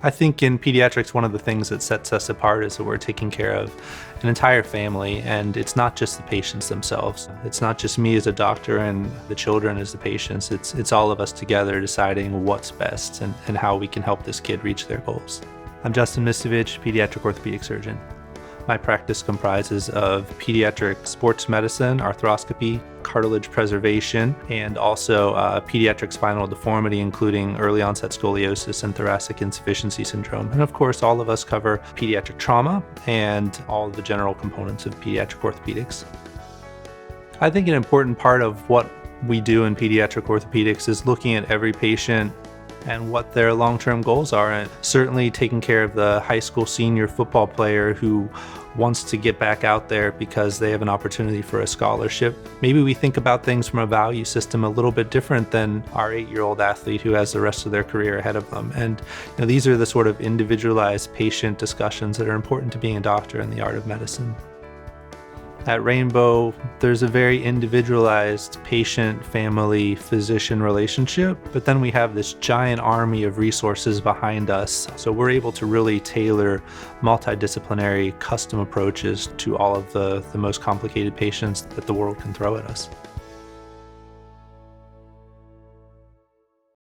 I think in pediatrics, one of the things that sets us apart is that we're taking care of an entire family, and it's not just the patients themselves. It's not just me as a doctor and the children as the patients. It's all of us together deciding what's best and how we can help this kid reach their goals. I'm Justin Mistovich, pediatric orthopedic surgeon. My practice comprises of pediatric sports medicine, arthroscopy, cartilage preservation, and also pediatric spinal deformity, including early onset scoliosis and thoracic insufficiency syndrome. And of course, all of us cover pediatric trauma and all the general components of pediatric orthopedics. I think an important part of what we do in pediatric orthopedics is looking at every patient and what their long-term goals are, and certainly taking care of the high school senior football player who wants to get back out there because they have an opportunity for a scholarship. Maybe we think about things from a value system a little bit different than our 8-year-old athlete who has the rest of their career ahead of them. And these are the sort of individualized patient discussions that are important to being a doctor in the art of medicine. At Rainbow, there's a very individualized patient, family, physician relationship, but then we have this giant army of resources behind us. So we're able to really tailor multidisciplinary, custom approaches to all of the most complicated patients that the world can throw at us.